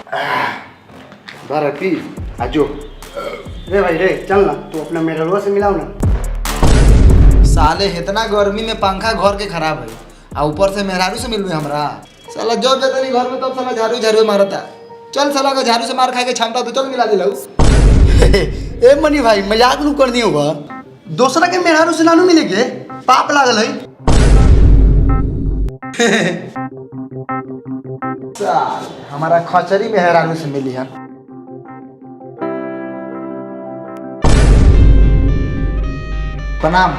बारह पी आजो। रे भाई रे चल ना, तू अपना मेडलवा से मिलाओ ना। साले इतना गर्मी में पंखा घर के खराब है आ ऊपर से मेहरारू से मिलू हमरा। साला जब जाता नहीं घर में तब साला झाड़ू झाड़ू मारता। चल साला का झाड़ू से मार खाए के क्षमता तो चल मिला दिलाऊ। ए मनी भाई मजाक नू कर दियो बा, दूसरा के मेहरारू से नानू मिले के पाप लागल है। साल हमारा खचरी मेहरारू से मिली है। प्रणाम।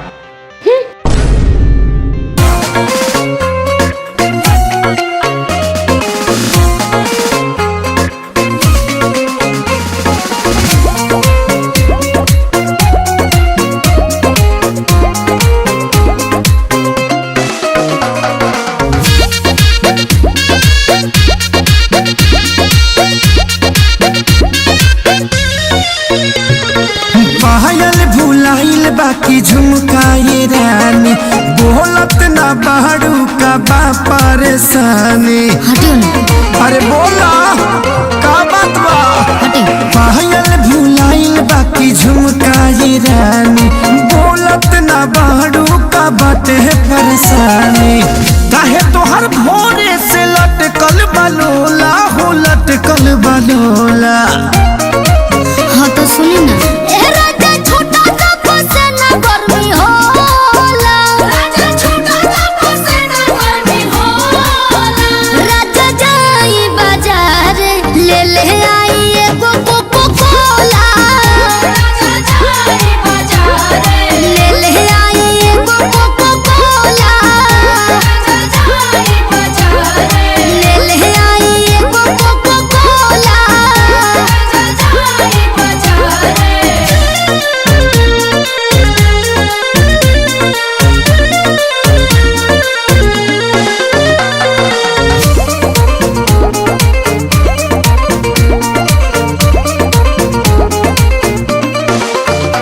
बाकी झुमकाए रानी बोलत ना बाड़ू का बा परेशानी। अरे बोला का बात बा। पायल भुलाइल बाकी झुमकाए रानी बोलत ना बाड़ू का बाटे परेशानी। काहे तोहर भोरे से लटकल बलोला हो लटकल बलोला। हाँ तो सुनी ना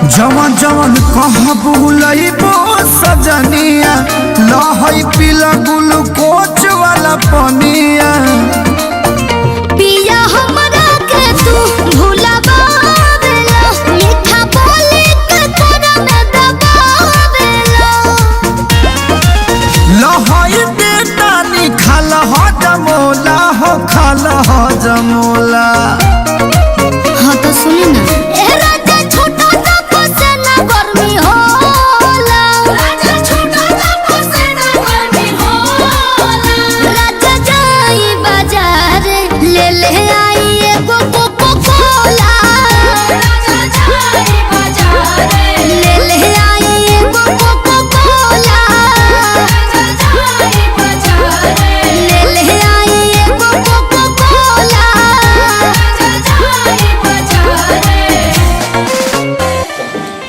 जवन जवन कहाँ बुलइबो सजनिया लहई पीला ग्लूकोच वाला पनिया। पिया हमरा के तू भुलावेला मीठा बोली के तोरा में दबावेला। लहई बेटा निखाल हो जमोला हो खाल हो जमोला। हाँ तो सुनी ना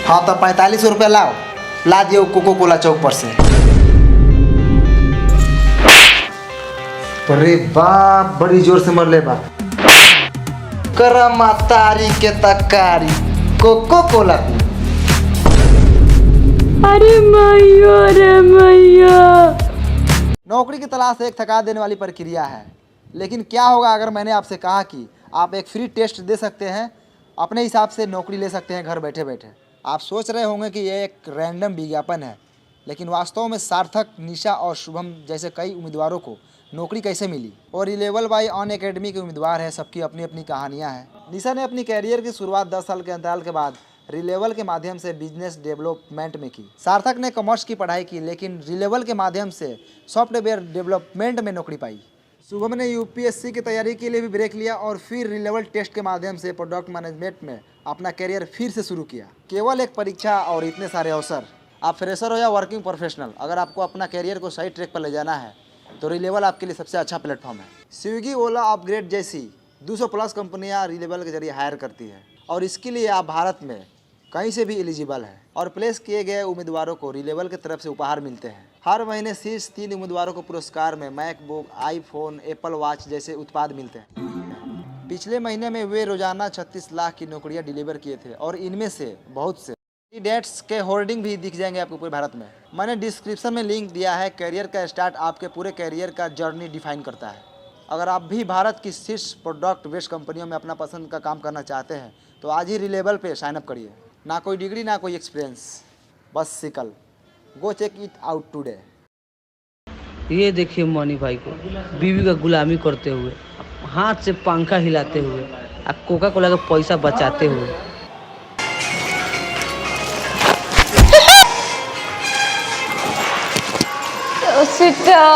हाँ तो 45 रुपया लाओ, ला दियो कोको कोला चौक पर से। अरे बाप बड़ी जोर से मर ले बा। करमा तारी के तकारी कोको कोला पी। अरे मैया। नौकरी की तलाश एक थका देने वाली प्रक्रिया है, लेकिन क्या होगा अगर मैंने आपसे कहा कि आप एक फ्री टेस्ट दे सकते हैं, अपने हिसाब से नौकरी ले सकते हैं घर बैठे बैठे। आप सोच रहे होंगे कि यह एक रैंडम विज्ञापन है, लेकिन वास्तव में सार्थक, निशा और शुभम जैसे कई उम्मीदवारों को नौकरी कैसे मिली और रिलेवल बाई ऑन एकेडमी के उम्मीदवार हैं, सबकी अपनी अपनी कहानियां हैं। निशा ने अपनी कैरियर की शुरुआत 10 साल के अंतराल के बाद रिलेवल के माध्यम से बिजनेस डेवलपमेंट में की। सार्थक ने कॉमर्स की पढ़ाई की, लेकिन रिलेवल के माध्यम से सॉफ्टवेयर डेवलपमेंट में नौकरी पाई। शुभम ने यूपीएससी की तैयारी के लिए भी ब्रेक लिया और फिर रिलेवल टेस्ट के माध्यम से प्रोडक्ट मैनेजमेंट में अपना करियर फिर से शुरू किया। केवल एक परीक्षा और इतने सारे अवसर। आप फ्रेशर हो या वर्किंग प्रोफेशनल, अगर आपको अपना करियर को सही ट्रैक पर ले जाना है तो रिलेवल आपके लिए सबसे अच्छा प्लेटफॉर्म है। स्विगी, ओला, अपग्रेड जैसी 200 प्लस कंपनियां रिलेवल के जरिए हायर करती है और इसके लिए आप भारत में कहीं से भी एलिजिबल है और प्लेस किए गए उम्मीदवारों को रिलेवल की तरफ से उपहार मिलते हैं। हर महीने शीर्ष 3 उम्मीदवारों को पुरस्कार में मैकबुक, आईफोन, एप्पल वॉच जैसे उत्पाद मिलते हैं। पिछले महीने में वे रोजाना 36 लाख की नौकरियां डिलीवर किए थे और इनमें से बहुत से कैंडिडेट्स के होर्डिंग भी दिख जाएंगे आपको पूरे भारत में। मैंने डिस्क्रिप्शन में लिंक दिया है। करियर का स्टार्ट आपके पूरे करियर का जर्नी डिफाइन करता है। अगर आप भी भारत की शीर्ष प्रोडक्ट बेस्ड कंपनियों में अपना पसंद का काम करना चाहते हैं तो आज ही रिलेबल पे साइन अप करिए। ना कोई डिग्री ना कोई एक्सपीरियंस, बस skill. Go check it out today. ये देखिए मनी भाई को बीवी का गुलामी करते हुए, हाथ से पंखा हिलाते हुए और कोका कोला का पैसा बचाते हुए। सीता